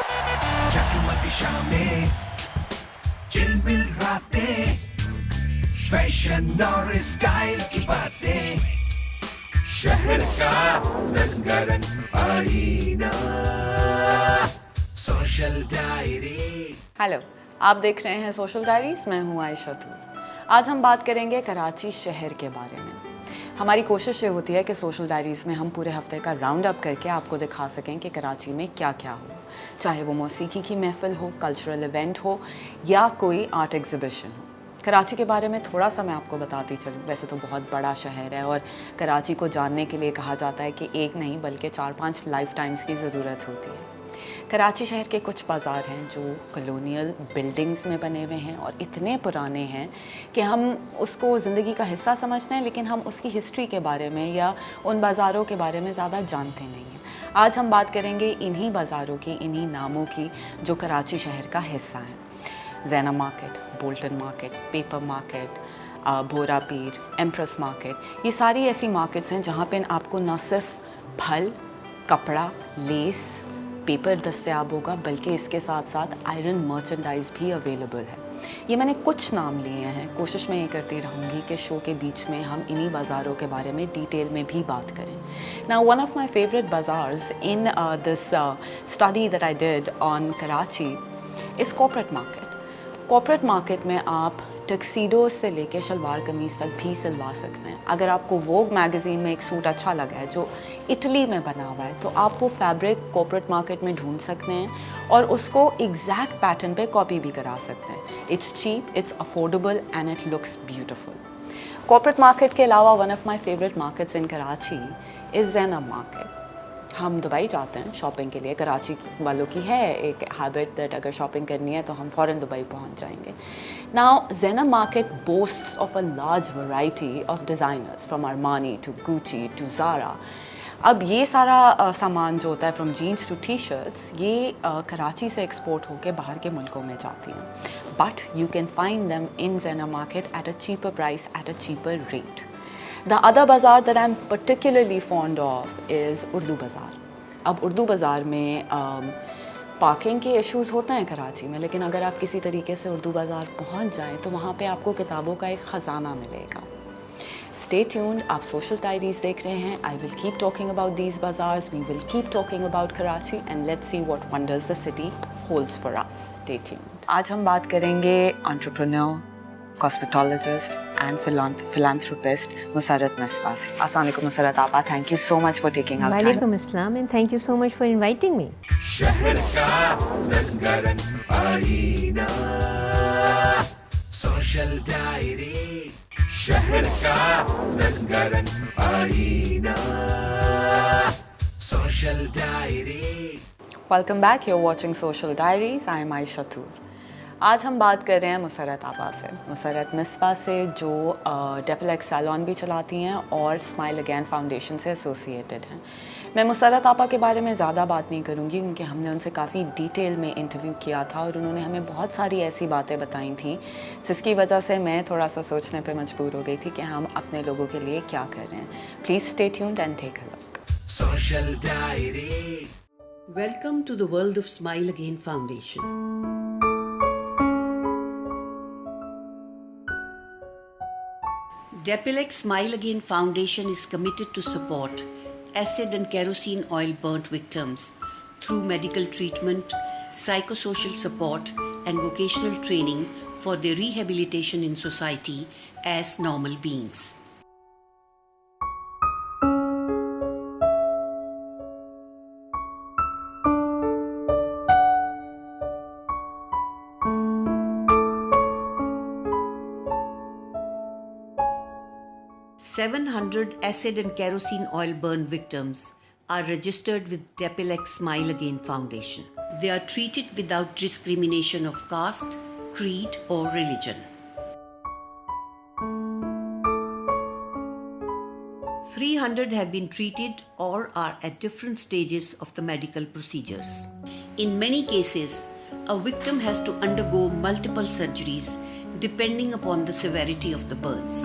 जगमग शामें, चिलमिल रातें, फैशन और स्टाइल की बातें, शहर का रंगारंग आईना, सोशल डायरी। हेलो, आप देख रहे हैं सोशल डायरीज। मैं हूं आयशा तूर। आज हम बात करेंगे कराची शहर के बारे में। हमारी कोशिश ये होती है कि सोशल डायरीज़ में हम पूरे हफ्ते का राउंड अप करके आपको दिखा सकें कि कराची में क्या क्या हो, चाहे वो मौसीकी की महफ़िल हो, कल्चरल इवेंट हो या कोई आर्ट एग्जिबिशन हो। कराची के बारे में थोड़ा सा मैं आपको बताती चलूँ। वैसे तो बहुत बड़ा शहर है और कराची को जानने के लिए कहा जाता है कि एक नहीं बल्कि 4-5 लाइफ टाइम्स की ज़रूरत होती है। कराची शहर के कुछ बाज़ार हैं जो कॉलोनियल बिल्डिंग्स में बने हुए हैं और इतने पुराने हैं कि हम उसको ज़िंदगी का हिस्सा समझते हैं, लेकिन हम उसकी हिस्ट्री के बारे में या उन बाज़ारों के बारे में ज़्यादा जानते नहीं हैं। आज हम बात करेंगे इन्हीं बाज़ारों की, इन्हीं नामों की जो कराची शहर का हिस्सा हैं। Zainab Market, Bolton Market, Paper Market, Bhora Pir, Empress market, ये सारी ऐसी मार्केट्स हैं जहाँ पे आपको न सिर्फ फल, कपड़ा, लेस, पेपर दस्तयाब होगा, बल्कि इसके साथ साथ आयरन मर्चेंडाइज भी अवेलेबल है। ये मैंने कुछ नाम लिए हैं। कोशिश मैं ये करती रहूँगी कि शो के बीच में हम इन्हीं बाज़ारों के बारे में डिटेल में भी बात करें। Now one of my favourite bazaars in this study that I did on Karachi is Corporate Market. Corporate Market में आप टक्सीडो से लेके शलवार कमीज़ तक भी सिलवा सकते हैं। अगर आपको वोग मैगज़ीन में एक सूट अच्छा लगा है जो इटली में बना हुआ है, तो आप वो फैब्रिक कॉर्पोरेट मार्केट में ढूंढ सकते हैं और उसको एग्जैक्ट पैटर्न पे कॉपी भी करा सकते हैं। It's cheap, it's affordable and it looks beautiful. Corporate market के अलावा one of my favourite markets in Karachi is Zainab market. हम दुबई जाते हैं शॉपिंग के लिए। कराची वालों की है एक हैबिट दैट अगर शॉपिंग करनी है तो हम फ़ौरन दुबई पहुंच जाएंगे। Now Zainab market boasts of a large variety of designers from Armani to Gucci to Zara. अब ये सारा सामान जो होता है from jeans to T shirts, ये कराची से एक्सपोर्ट होकर बाहर के मुल्कों में जाती हैं, but you can find them in Zainab market at a cheaper price, at a cheaper rate. The other bazaar that I'm particularly fond of is Urdu बाज़ार। अब उर्दू बाज़ार में पार्किंग के इश्यूज़ होते हैं कराची में, लेकिन अगर आप किसी तरीके से उर्दू बाज़ार पहुंच जाएं तो वहाँ पे आपको किताबों का एक ख़जाना मिलेगा। Stay tuned, आप सोशल डायरीज़ देख रहे हैं। I will keep talking about these bazaars, we will keep talking about Karachi and let's see what wonders the city holds for us. Stay tuned. आज हम बात करेंगे entrepreneur, cosmetologist and philanthropist Musarrat Misbah से। अस्सलाम वालेकुम मुसरत आपा, thank you so much for taking our time. वालेकुम अस्सलाम and thank you so much for inviting me. शहर का रंगारंग आईना, सोशल डायरी। शहर का रंगारंग आईना, social diary. Welcome back, you're watching Social Diaries. I am Aisha Toor. आज हम बात कर रहे हैं मुसरत आपा से, मुसरत मिसबा से, जो डेपलेक्स सैलॉन भी चलाती हैं और स्माइल अगेन फाउंडेशन से एसोसिएटेड हैं। मैं मुसरत आपा के बारे में ज़्यादा बात नहीं करूँगी क्योंकि हमने उनसे काफ़ी डिटेल में इंटरव्यू किया था और उन्होंने हमें बहुत सारी ऐसी बातें बताई थी जिसकी वजह से मैं थोड़ा सा सोचने पे मजबूर हो गई थी कि हम अपने लोगों के लिए क्या कर रहे हैं। Please stay tuned and take a look. Social diary. Welcome to the world of Smile Again Foundation. Depilex Smile Again Foundation is committed to support acid and kerosene oil burnt victims through medical treatment, psychosocial support, and vocational training for their rehabilitation in society as normal beings. "700 acid and kerosene oil burn victims are registered with Depilex Smile Again Foundation. They are treated without discrimination of caste, creed, or religion. 300 have been treated or are at different stages of the medical procedures. In many cases, a victim has to undergo multiple surgeries depending upon the severity of the burns.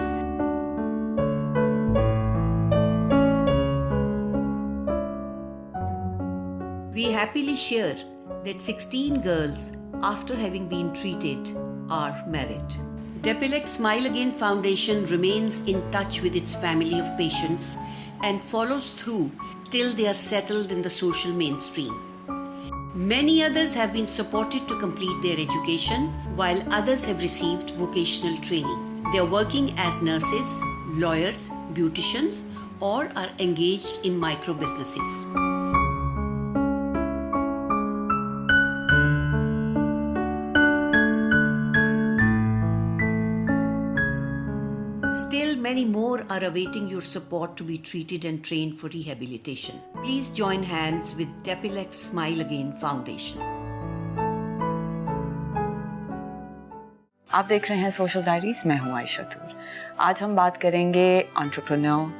We happily share that 16 girls, after having been treated, are married. Depilex Smile Again Foundation remains in touch with its family of patients and follows through till they are settled in the social mainstream. Many others have been supported to complete their education, while others have received vocational training. They are working as nurses, lawyers, beauticians, or are engaged in micro businesses. Still, many more are awaiting your support to be treated and trained for rehabilitation. Please join hands with Depilex Smile Again Foundation. आप देख रहे हैं social diaries, मैं हूं आयशा तूर। आज हम बात करेंगे entrepreneur,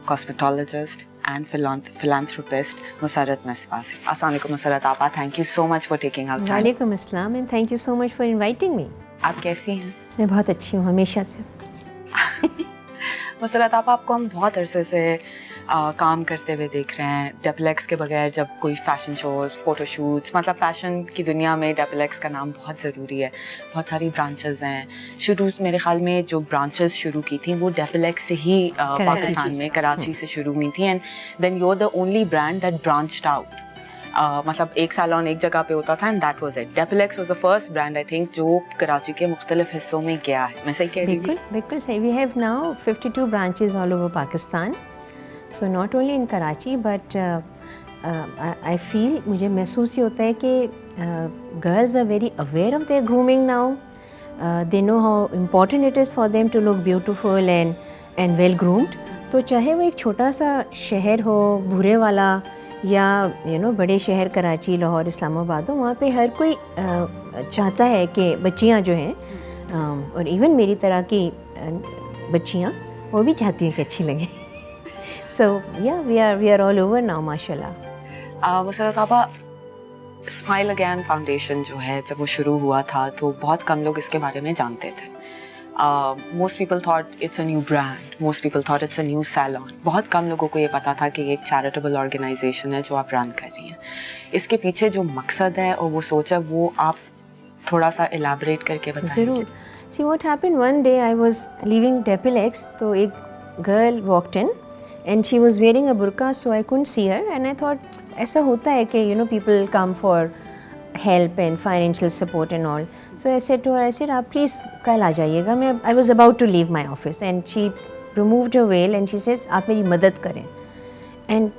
cosmetologist and philanthropist Musarrat Misbah से। अस्सलाम वालेकुम मुसर्रत आपा, thank you so much for taking out time. वालेकुम अस्सलाम and thank you so much for inviting me. आप कैसी हैं? मैं बहुत अच्छी हूँ हमेशा से। मुसर्रत आपको हम बहुत अरसे से काम करते हुए देख रहे हैं। डेपिलेक्स के बगैर जब कोई फ़ैशन शोज़, फ़ोटोशूट्स, मतलब फ़ैशन की दुनिया में डेपिलेक्स का नाम बहुत ज़रूरी है। बहुत सारी ब्रांचेस हैं। शुरू मेरे ख़्याल में जो ब्रांचेस शुरू की थी वो डेपिलेक्स से ही पाकिस्तान में कराची से शुरू हुई थी। And then you are the only brand that branched out. मतलब एक सैलून एक जगह पे होता था and that was it. Depilex was the first brand I think जो कराची के मुख्तलिफ हिस्सों में गया है। मैं सही कह रही हूँ? बिल्कुल बिल्कुल सही। We have now 52 branches all over Pakistan, so not only in Karachi but I feel, मुझे महसूस ये होता है कि girls are very aware of their grooming now. They know how important it is for them to look beautiful and well groomed. तो चाहे वो एक छोटा सा शहर हो भूरे वाला या बड़े शहर कराची, लाहौर, इस्लामाबाद हो, वहाँ पे हर कोई चाहता है कि बच्चियाँ जो हैं और इवन मेरी तरह की बच्चियाँ वो भी चाहती हैं कि अच्छी लगें। सो या we are all over now माशाल्लाह। मुसर्रत आपा, स्माइल अगेन फाउंडेशन जो है जब वो शुरू हुआ था तो बहुत कम लोग इसके बारे में जानते थे। Most people thought it's a new brand. Most people thought it's a new salon. बहुत कम लोगों को ये पता था कि ये एक चैरिटेबल ऑर्गेनाइजेशन है जो आप रन कर रही हैं। इसके पीछे जो मकसद है और वो सोच है वो आप थोड़ा सा एलैबोरेट करके बताइए। ज़रूर। See what happened one day, I was leaving Depilex, तो एक girl walked in and she was wearing a burqa, so I couldn't see her and I thought ऐसा होता है कि people come for help and financial support and all. So I said to her, I said, आप please कल आ जाइएगा। मैं I was about to leave my office and she removed her veil and she says, आप मेरी मदद करें। And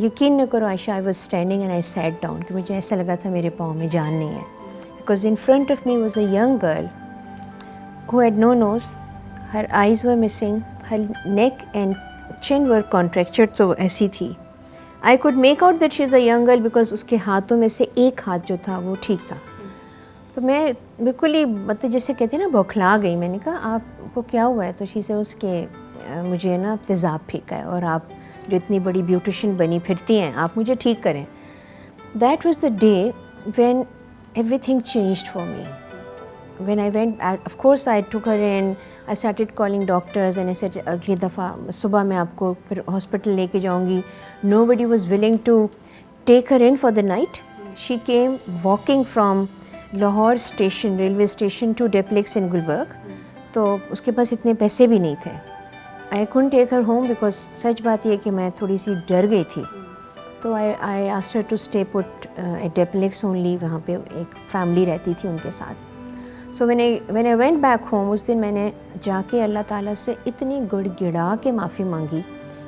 यकीन न करो Ayesha, I was standing and I sat down कि मुझे ऐसा लगा था मेरे पाँव में जान नहीं है। Because in front of me was a young girl who had no nose, her eyes were missing, her neck and chin were contractured, so ऐसी थी। I could make out that she is a young girl because उसके हाथों में से एक हाथ जो था वो ठीक था। तो मैं बिल्कुल ही मतलब जैसे कहते हैं ना बौखला गई। मैंने कहा आपको क्या हुआ है? तो शी से उसके मुझे ना तेज़ाब फीका है और आप जो इतनी बड़ी ब्यूटिशियन बनी फिरती हैं आप मुझे ठीक करें। That was the day when everything changed for me. When I went, of course I took her in, I started calling doctors and I said अगली दफ़ा सुबह मैं आपको फिर हॉस्पिटल लेके जाऊँगी। Nobody was willing to take her in for the night. She came walking from Lahore station, railway station to Depilex in Gulberg. तो उसके पास इतने पैसे भी नहीं थे। I couldn't take her home because सच बात ये कि मैं थोड़ी सी डर गई थी। तो I asked her to stay put at Depilex only। वहाँ पे एक फैमिली रहती थी उनके साथ। So when I went back home, उस दिन मैंने जाके अल्लाह ताला से इतनी गिड़गिड़ा के माफ़ी मांगी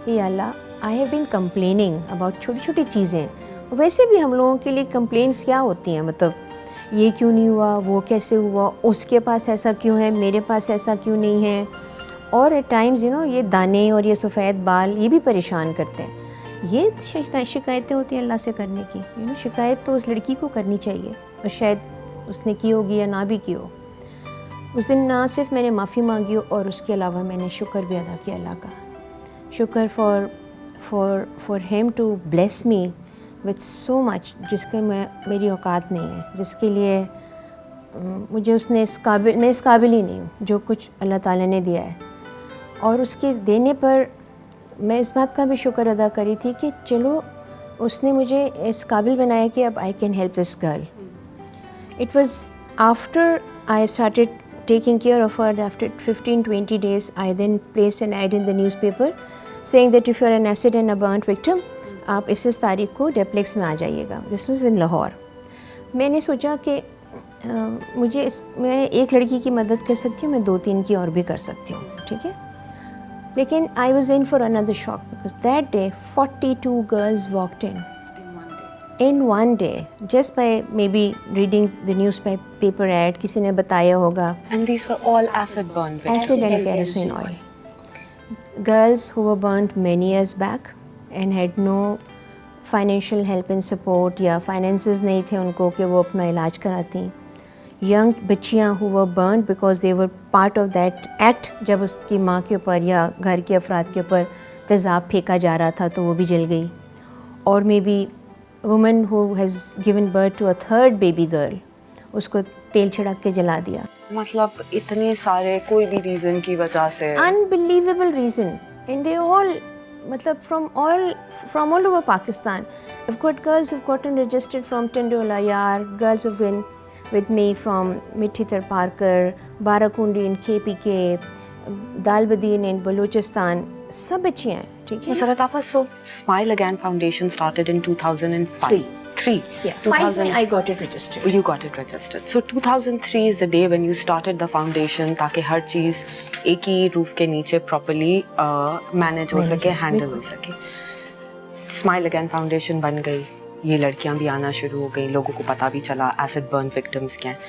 कि अल्लाह, I have been complaining about छोटी छोटी चीज़ें। वैसे भी हम लोगों के लिए कंप्लेंट्स क्या होती हैं, मतलब ये क्यों नहीं हुआ, वो कैसे हुआ, उसके पास ऐसा क्यों है, मेरे पास ऐसा क्यों नहीं है। और एट टाइम्स ये दाने और ये सफ़ेद बाल ये भी परेशान करते हैं। ये शिकायतें होती हैं अल्लाह से करने की। शिकायत तो उस लड़की को करनी चाहिए और शायद उसने की होगी या ना भी की हो। उस दिन ना सिर्फ मैंने माफ़ी मांगी और उसके अलावा मैंने शुक्र भी अदा किया अल्लाह का। शुक्र for him to bless me with so much जिसके मेरी औकात नहीं है, जिसके लिए मुझे उसने मैं इस काबिल ही नहीं हूँ जो कुछ अल्लाह ताला ने दिया है। और उसके देने पर मैं इस बात का भी शुक्र अदा करी थी कि चलो उसने मुझे इस काबिल बनाया कि अब I can help this girl. It was after I started taking care of her, after 15-20 days, I then placed an ad in the newspaper saying that if you are an acid and a burnt victim, आप इस तारीख को डेप्लेक्स में आ जाइएगा. This was in Lahore. मैंने सोचा कि मैं एक लड़की की मदद कर सकती हूँ, मैं 2-3 की और भी कर सकती हूँ, ठीक है. लेकिन I was in for another shock because that day 42 girls walked in one day just by maybe reading the newspaper ad. किसी ने बताया होगा. And these were all acid burn victims. Acid and kerosene oil. Girls who were burnt many years back and had no financial help and support या finances नहीं थे उनको कि वो अपना इलाज कराती. Young बच्चियाँ who were burnt because they were part of that act. जब उसकी माँ के ऊपर या घर के अफराद के ऊपर तेज़ाब फेंका जा रहा था तो वो भी जल गई. और maybe woman who has given birth to a third baby girl, उसको तेल छिड़क के जला दिया. मतलब इतने सारे कोई भी रीज़न की वजह से. Unbelievable reason. And they all, मतलब from all over Pakistan. I've got girls who've gotten registered from Tandola Yar, girls who've been with me from Mithitar Parker, Barakundi in KPK, Dalbadin in Balochistan. सब बच्चियाँ हैं, ठीक है. Nusrat Appa, so Smile Again Foundation started in 2005. Three. Yeah, 5 में I got it registered. You got it registered. So 2003 is the day when you started the foundation ताकि हर चीज़ एक ही roof के नीचे properly manage हो सके, handle हो सके. Smile Again Foundation बन गई. ये लड़कियां भी आना शुरू हो गई, लोगों को पता भी चला एसिड बर्न विक्टिम्स क्या हैं.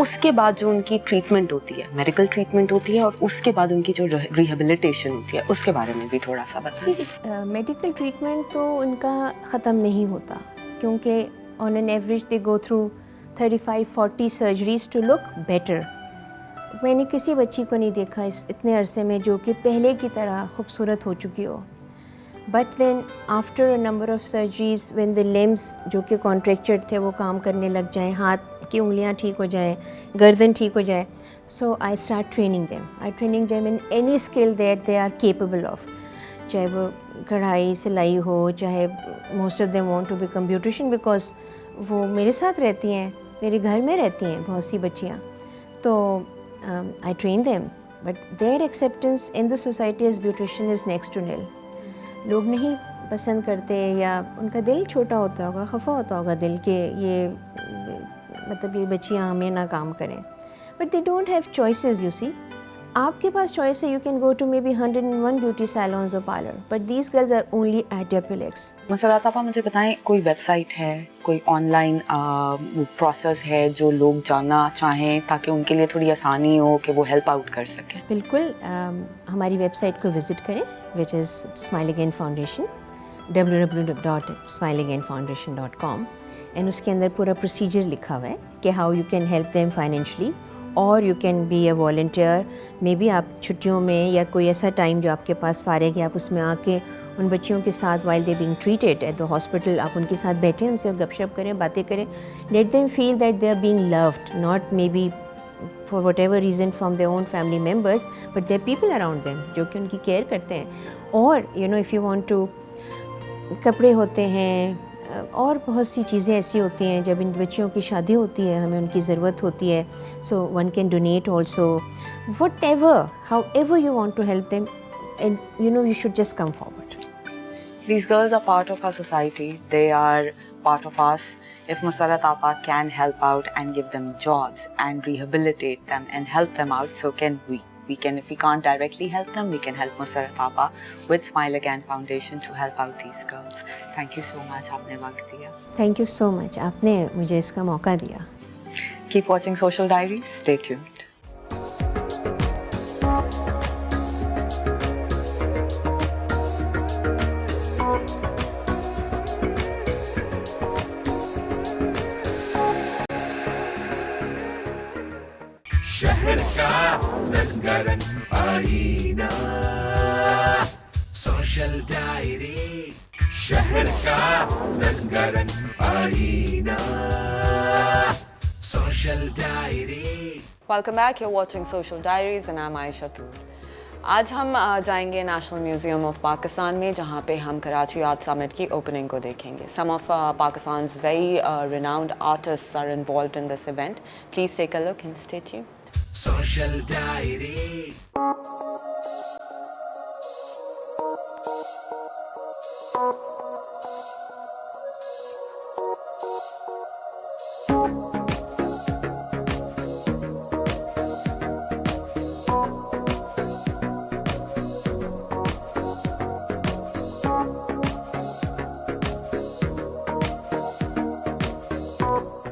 उसके बाद जो उनकी ट्रीटमेंट होती है, मेडिकल ट्रीटमेंट होती है, और उसके बाद उनकी जो रिहेबिलिटेशन होती है, उसके बारे में भी थोड़ा सा बताइए. मेडिकल ट्रीटमेंट तो उनका ख़त्म नहीं होता क्योंकि on an average they go through 35-40 surgeries to look better. मैंने किसी बच्ची को नहीं देखा इतने अरसे में जो कि पहले की तरह खूबसूरत हो चुकी हो. But then after a number of surgeries, when the limbs जो कि contractured थे वो काम करने लग जाएं, हाथ की उंगलियां ठीक हो जाएं, गर्दन ठीक हो जाए, so I start training them. I training them in any skill that they are capable of. चाहे वो कढ़ाई सिलाई हो, चाहे most of them want to become beautician because वो मेरे साथ रहती हैं, मेरे घर में रहती हैं बहुत सी बच्चियाँ. तो I train them, but their acceptance in the society as beautician is next to nil. लोग नहीं पसंद करते या उनका दिल छोटा होता होगा, खफा होता होगा दिल के ये मतलब ये बच्चियाँ हमें ना काम करें. But they don't have choices. You see, आपके पास चॉइस है. You can go to maybe 101 beauty salons और parlour, but these girls are only at Depilex. Musarrat apa, मुझे बताएं, कोई वेबसाइट है, कोई ऑनलाइन प्रोसेस है जो लोग जानना चाहें ताकि उनके लिए थोड़ी आसानी हो कि वो हेल्प आउट कर सकें? बिल्कुल, हमारी वेबसाइट को विज़िट करें which is Smile Again Foundation, www.smileagainfoundation.com. and उसके अंदर पूरा प्रोसीजर लिखा हुआ है कि how you can help them financially or you can be a volunteer. May be आप छुट्टियों में या कोई ऐसा टाइम जो आपके पास फारिग है, आप उसमें आके उन बच्चियों के साथ while they being treated at the hospital आप उनके साथ बैठें, उनसे गपशप करें, बातें करें. Let them feel that they are being loved, not maybe for whatever reason from their own family members, but there are people around them जो कि उनकी केयर करते हैं. और you know if you want to, कपड़े होते हैं और बहुत सी चीज़ें ऐसी होती हैं जब इन बच्चियों की शादी होती है, हमें उनकी ज़रूरत होती है. So one can donate also, whatever, however you want to help them, and you know you should just come forward. These girls are part of our society. They are part of us. If Musarat Appa can help out and give them jobs and rehabilitate them and help them out, so can we. We can, if we can't directly help them, we can help Musarat Appa with Smile Again Foundation to help out these girls. Thank you so much. आपने वक्त दिया. Thank you so much. आपने मुझे इसका मौका दिया. Keep watching Social Diaries. Stay tuned. शहर का रंगारंग आईना, सोशल डायरी. शहर का रंगारंग आईना, social diary. Welcome back. You're watching Social Diaries and I'm Aisha Toor. आज हम जाएंगे नेशनल म्यूज़ियम ऑफ पाकिस्तान में, जहाँ पे हम कराची आर्ट समिट की ओपनिंग को देखेंगे. सम of पाकिस्तान's very renowned artists are involved in this event. Please take a look and stay tuned. Social Diary.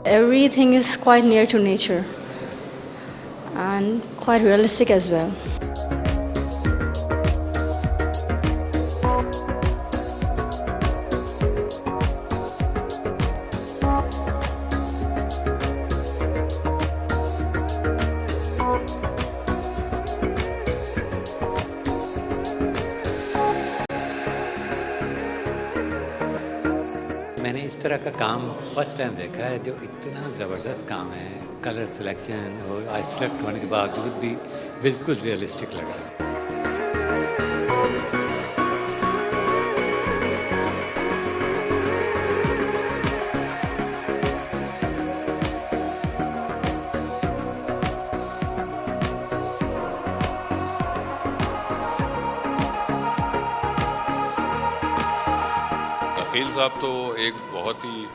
Everything is quite near to nature and quite realistic as well. मैंने इस तरह का काम first time देखा है जो इतना ज़बरदस्त काम है. कलर सिलेक्शन और एब्स्ट्रैक्ट होने के बावजूद भी बिल्कुल रियलिस्टिक लग रहा है. अकील साहब तो एक बहुत ही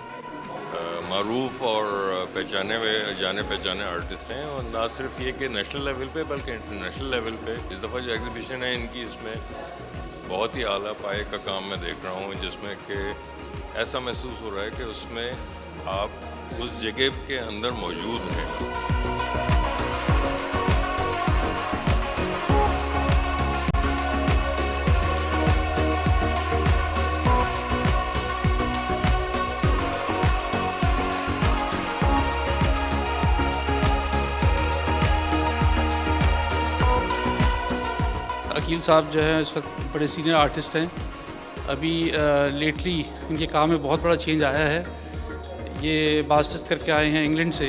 मरूफ और जाने पहचाने आर्टिस्ट हैं, और ना सिर्फ ये कि नेशनल लेवल पे बल्कि इंटरनेशनल लेवल पे. इस दफ़ा जो एग्जीबिशन है इनकी, इसमें बहुत ही आला पाए का काम मैं देख रहा हूँ, जिसमें कि ऐसा महसूस हो रहा है कि उसमें आप उस जगह के अंदर मौजूद हैं. अकील साहब जो है इस वक्त बड़े सीनियर आर्टिस्ट हैं. अभी लेटली इनके काम में बहुत बड़ा चेंज आया है. ये मास्टर्स करके आए हैं इंग्लैंड से,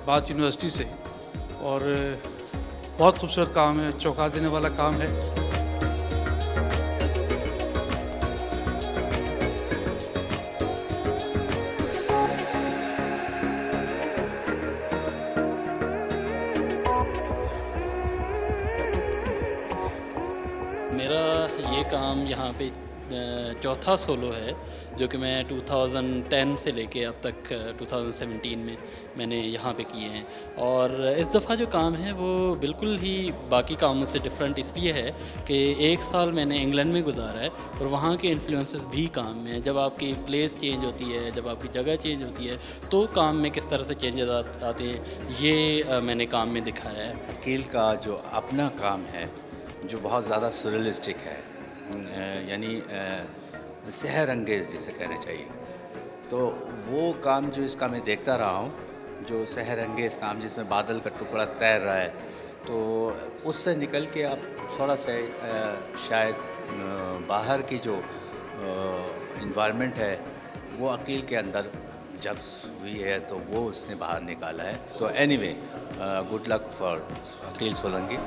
बाथ यूनिवर्सिटी से, और बहुत खूबसूरत काम है, चौंका देने वाला काम है. मेरा ये काम यहाँ पे चौथा सोलो है, जो कि मैं 2010 से लेके अब तक 2017 में मैंने यहाँ पे किए हैं. और इस दफ़ा जो काम है वो बिल्कुल ही बाकी कामों से डिफरेंट इसलिए है कि एक साल मैंने इंग्लैंड में गुजारा है और वहाँ के इन्फ्लुएंसेस भी काम में. जब आपकी प्लेस चेंज होती है, जब आपकी जगह चेंज होती है, तो काम में किस तरह से चेंजेस आते हैं, ये मैंने काम में दिखाया है. अकील का जो अपना काम है जो बहुत ज़्यादा सुरलिस्टिक है, यानी सहर अंगेज़ जिसे कहना चाहिए, तो वो काम जो इसका मैं देखता रहा हूँ, जो सहर अंगेज़ काम जिसमें बादल का टुकड़ा तैर रहा है, तो उससे निकल के आप थोड़ा सा शायद बाहर की जो इन्वायरमेंट है वो अकील के अंदर जब हुई है तो वो उसने बाहर निकाला है. तो anyway, good luck for Aqeel Solanki.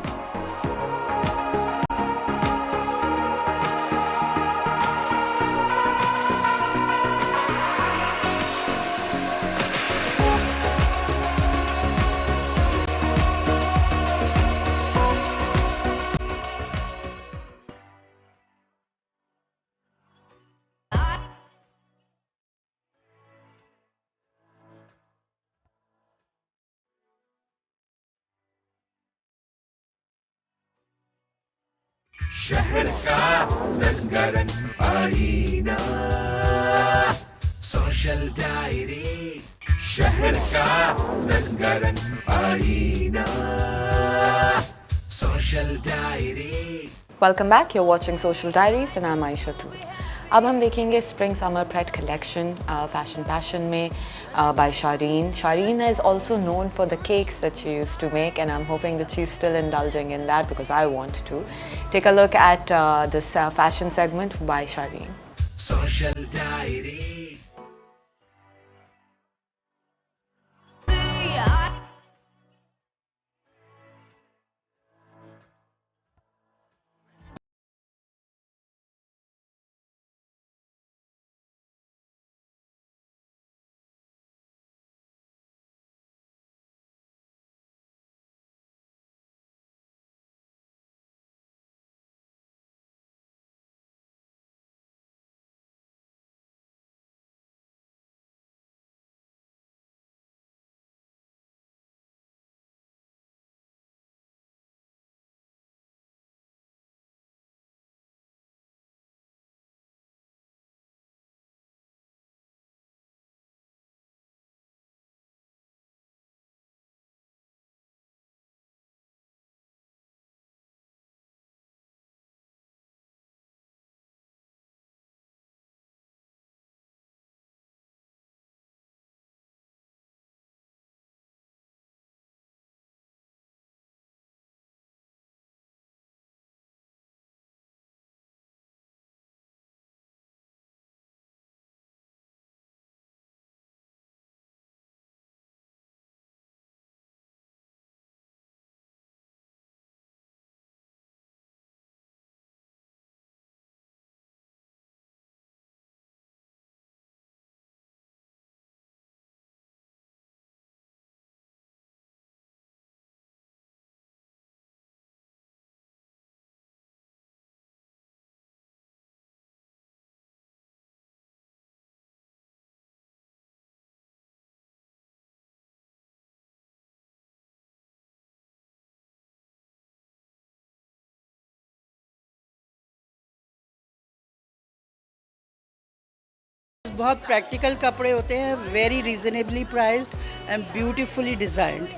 शहर का रंगारंग आईना. Social diary. शहर का रंगारंग आईना. Social diary. Welcome back. You're watching Social Diaries and I'm Aisha Toor. अब हम देखेंगे spring summer pride collection fashion passion में by Shireen. Shireen is also known for the cakes that she used to make, and I'm hoping that she's still indulging in that because I want to. Take a look at this fashion segment by Shireen. Social Diary. बहुत practical कपड़े होते हैं, very reasonably priced and beautifully designed.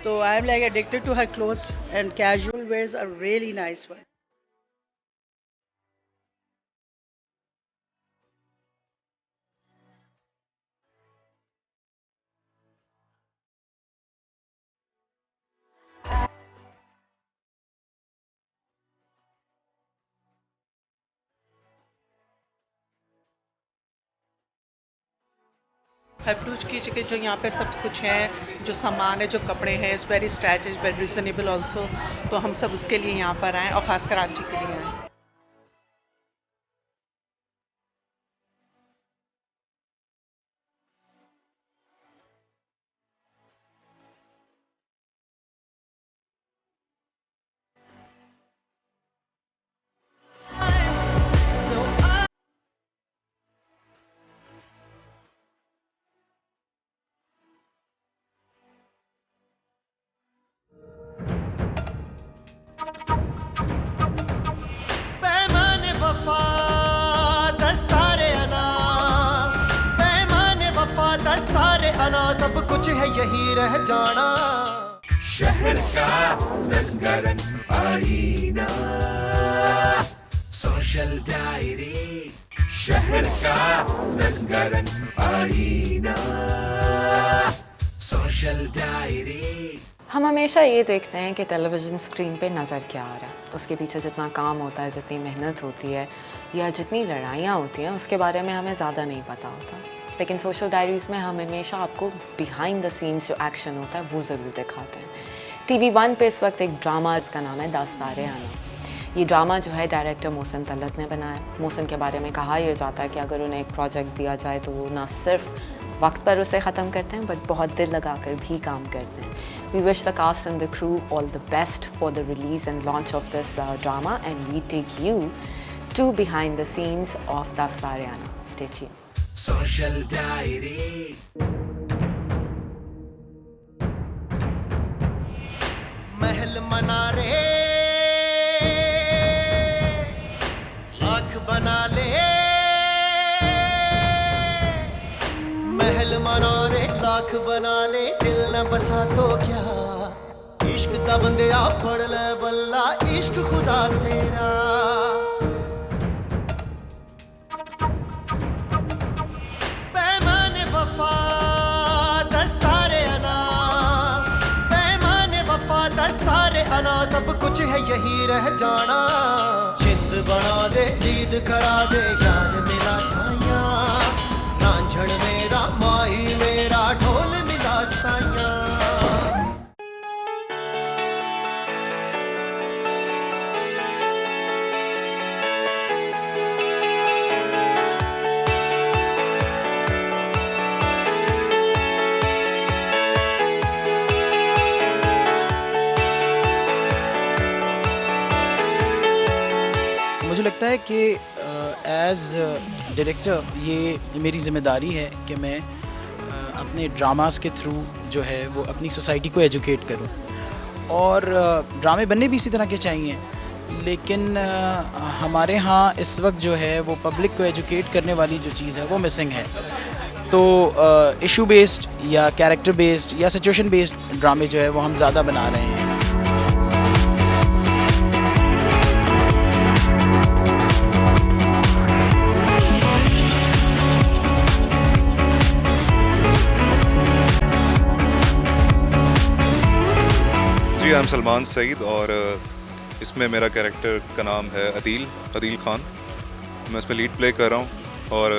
तो I am like addicted to her clothes and casual wears are really nice one. हरप्लूज की जगह जो यहाँ पे सब कुछ है, जो सामान है, जो कपड़े हैं, is very stylish, very reasonable also. तो हम सब उसके लिए यहाँ पर आए और ख़ासकर आंटी के लिए आए. पैमाने वफा दस्तारे अना, पैमाने वफा दस्तारे अना, सब कुछ है यही रह जाना. शहर का रंगारंग आईना, सोशल डायरी. शहर का रंगारंग आईना, सोशल डायरी. हम हमेशा ये देखते हैं कि टेलीविज़न स्क्रीन पे नज़र क्या आ रहा है, उसके पीछे जितना काम होता है, जितनी मेहनत होती है या जितनी लड़ाइयाँ होती हैं, उसके बारे में हमें ज़्यादा नहीं पता होता. लेकिन सोशल डायरीज़ में हम हमेशा आपको बिहाइंड द सीन्स जो एक्शन होता है वो ज़रूर दिखाते हैं. TV1 पे इस वक्त एक ड्रामा जिसका नाम है दास्तारे आना. ये ड्रामा जो है डायरेक्टर मोहसिन तलत ने बनाया. मोहसिन के बारे में कहा यह जाता है कि अगर उन्हें एक प्रोजेक्ट दिया जाए तो वो ना सिर्फ वक्त पर उसे ख़त्म करते हैं बट बहुत दिल लगाकर भी काम करते हैं. We wish the cast and the crew all the best for the release and launch of this drama, and we take you to behind the scenes of Dastare Ana. Stay tuned. Social Diary. महल मना रे, लाख बना ले. महल मना रे, लाख बना ले, दिल न बसा तो क्या. इश्क दा बंदिया पढ़ ले बल्ला, इश्क खुदा तेरा. पैमाने वफा दस्तारे अना, पैमाने वफा दस्तारे अना, सब कुछ है यही रह जाना. जिंद बना दे, ईद करा दे, याद मिला साया. रांझण मेरा, माही मेरा, ढोल मिला साया. मुझे लगता है कि एज़ डायरेक्टर ये मेरी ज़िम्मेदारी है कि मैं अपने ड्रामास के थ्रू जो है वो अपनी सोसाइटी को एजुकेट करूं. और ड्रामे बनने भी इसी तरह के चाहिए, लेकिन हमारे यहाँ इस वक्त जो है वो पब्लिक को एजुकेट करने वाली जो चीज़ है वो मिसिंग है. तो इशू बेस्ड या कैरेक्टर बेस्ड या सिचुएशन बेस्ड ड्रामे जो है वो हम ज़्यादा बना रहे हैं. आई एम सलमान सईद और इसमें मेरा कैरेक्टर का नाम है अदील खान. मैं इसमें लीड प्ले कर रहा हूँ और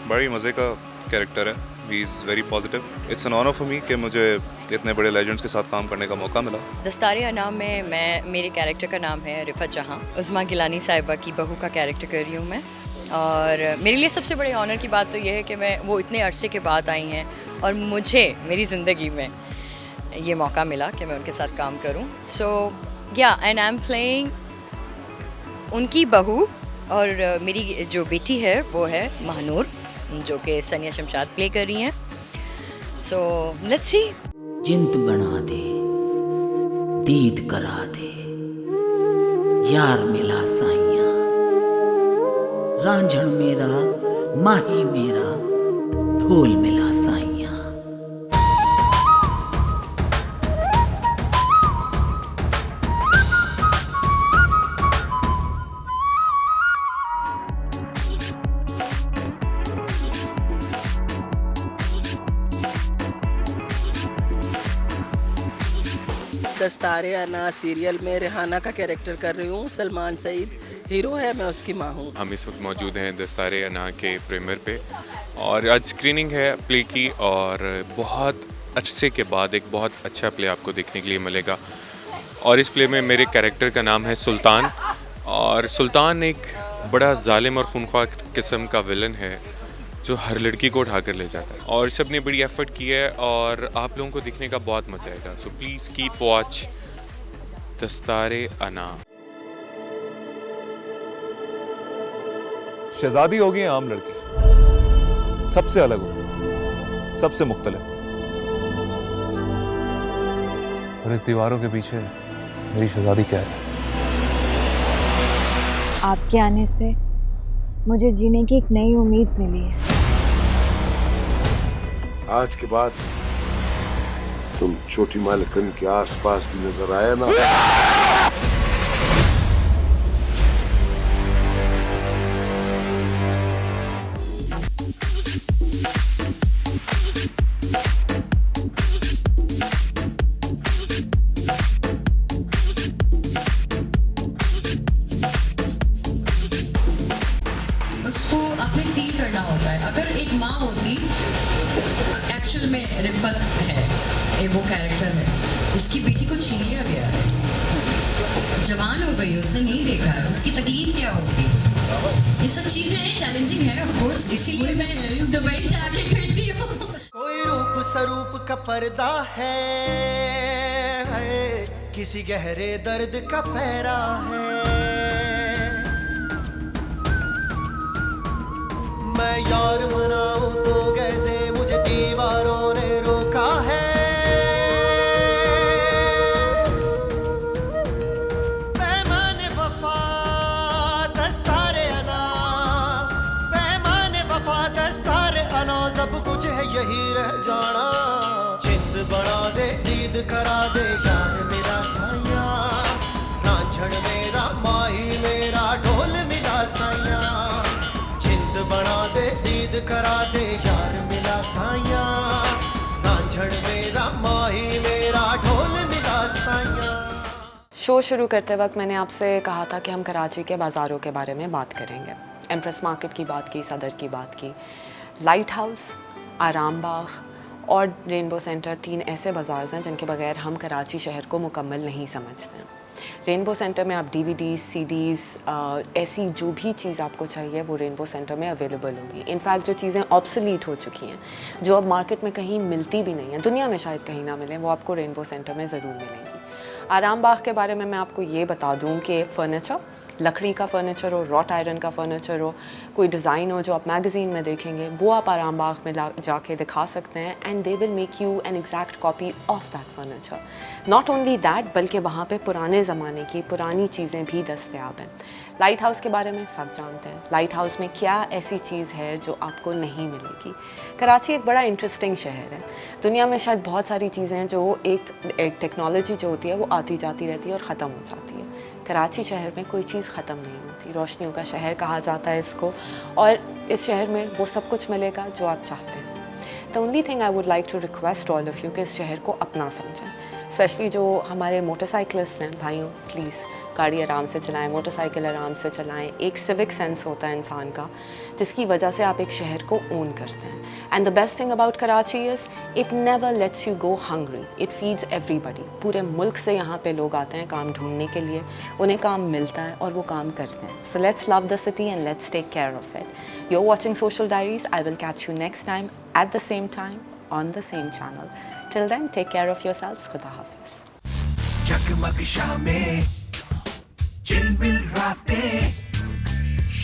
बड़ी मज़े का कैरेक्टर है. He is very positive. It's an honour for me कि मुझे इतने बड़े लेजेंड्स के साथ काम करने का मौका मिला. दस्तारे अना में मेरे कैरेक्टर का नाम है रिफ़त जहाँ. उज़्मा गिलानी साहिबा की बहू का कैरेक्टर कर रही हूँ मैं. और मेरे लिए सबसे बड़े ऑनर की बात तो यह है कि मैं वो इतने अरसे के बाद आई हैं और मुझे मेरी ज़िंदगी में ये मौका मिला कि मैं उनके साथ काम करूं. सो या एंड आई एम प्लेइंग उनकी बहू, और मेरी जो बेटी है वो है महानूर, जो कि सनिया शमशाद प्ले कर रही हैं. So let's see. जिंद बना दे, दीद करा दे, यार मिला साइया. रांझण मेरा, माही मेरा, ढोल मिला साइयां। दस्तारे अना सीरियल में रेहाना का कैरेक्टर कर रही हूँ। सलमान सईद हीरो है, मैं उसकी माँ हूँ। हम इस वक्त मौजूद हैं दस्तारे अना के प्रीमियर पे और आज स्क्रीनिंग है प्ले की और बहुत अच्छे के बाद एक बहुत अच्छा प्ले आपको देखने के लिए मिलेगा। और इस प्ले में मेरे कैरेक्टर का नाम है सुल्तान और सुल्तान एक बड़ा जालिम और खूनख्वार किस्म का विलन है जो हर लड़की को उठा कर ले जाता है और सब ने बड़ी एफर्ट की है और आप लोगों को देखने का बहुत मज़ा आएगा। सो प्लीज़ कीप वॉच दस्तारे अना। शहजादी होगी आम लड़की, सबसे अलग होगी, सबसे मुख्तलिफ। और इस दीवारों के पीछे मेरी शहजादी क्या है? आपके आने से मुझे जीने की एक नई उम्मीद मिली है। आज के बाद तुम छोटी मालिकन के आसपास भी नजर आया ना। उसको अपने फील करना होता है। अगर एक माँ होती, एक्चुअल में रिफत है वो कैरेक्टर है, उसकी बेटी को छीन लिया गया है, जवान हो गई, उसने नहीं देखा है, उसकी तकलीफ क्या होगी। ये सब चीजें हैं, चैलेंजिंग है ऑफ कोर्स, इसीलिए मैं दुबई से आके करती हूँ। कोई रूप स्वरूप का पर्दा है, किसी गहरे दर्द का पहरा है। मैं यार मनाऊं तो कैसे मुझे दीवारों ने रोका है। पैमाने वफा दस्तारे अना, पैमाने वफा दस्तारे अना, सब कुछ है यही रह जाना। जिंद बना दे दीद करा दे यार मेरा साया, रांझण मेरा माही मेरा ढोल मिला साया। बना दे दीद करा दे यार मिला साया, रांझण मेरा माही मेरा ढोल मिला साया। शो शुरू करते वक्त मैंने आपसे कहा था कि हम कराची के बाज़ारों के बारे में बात करेंगे। एम्प्रेस मार्केट की बात की, सदर की बात की, लाइट हाउस, आराम बाग और रेनबो सेंटर, 3 ऐसे बाज़ार हैं जिनके बगैर हम कराची शहर को मुकम्मल नहीं समझते हैं। रेनबो सेंटर में आप DVDs, CDs, ऐसी जो भी चीज़ आपको चाहिए वो रेनबो सेंटर में अवेलेबल होगी। इनफैक्ट जो चीज़ें ऑब्सोलीट हो चुकी हैं, जो अब मार्केट में कहीं मिलती भी नहीं हैं, दुनिया में शायद कहीं ना मिले, वो आपको रेनबो सेंटर में ज़रूर मिलेंगी। आराम बाग के बारे में मैं आपको ये बता दूँ कि फ़र्नीचर, लकड़ी का फ़र्नीचर हो, रॉट आयरन का फ़र्नीचर हो, कोई डिज़ाइन हो जो आप मैगज़ीन में देखेंगे, वो आप आराम बाग में जाके दिखा सकते हैं and they will make you an exact copy of that furniture. Not only that, बल्कि वहाँ पे पुराने ज़माने की पुरानी चीज़ें भी दस्तयाब हैं। लाइट हाउस के बारे में सब जानते हैं, लाइट हाउस में क्या ऐसी चीज़ है जो आपको नहीं मिलेगी। कराची एक बड़ा इंटरेस्टिंग शहर है। दुनिया में शायद बहुत सारी चीज़ें हैं जो एक टेक्नोलॉजी जो होती है वो आती जाती रहती है और ख़त्म हो जाती है। कराची शहर में कोई चीज़ ख़त्म नहीं होती। रोशनियों का शहर कहा जाता है इसको, और इस शहर में वो सब कुछ मिलेगा जो आप चाहते हैं। The only thing I would like to request all of you कि इस शहर को अपना समझें, स्पेशली जो हमारे मोटरसाइकिलिस्ट हैं भाइयों, प्लीज़ गाड़ी आराम से चलाएं, मोटरसाइकिल आराम से चलाएं। एक सिविक सेंस होता है इंसान का जिसकी वजह से आप एक शहर को ओन करते हैं। And the best thing about Karachi is it never lets you go hungry, it feeds everybody. पूरे मुल्क से यहाँ पे लोग आते हैं काम ढूंढने के लिए, उन्हें काम मिलता है और वो काम करते हैं। So let's love the city and let's take care of it. You are watching social diaries. I will catch you next time at the same time on the same channel. Till then take care of yourselves. खुदा हाफिज़। जगमग शामें, चिलमिल रातें,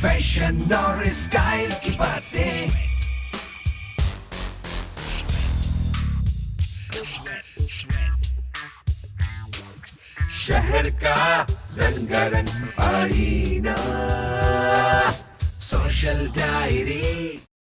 fashion और style की बातें, शहर का रंगारंग आईना, सोशल डायरी।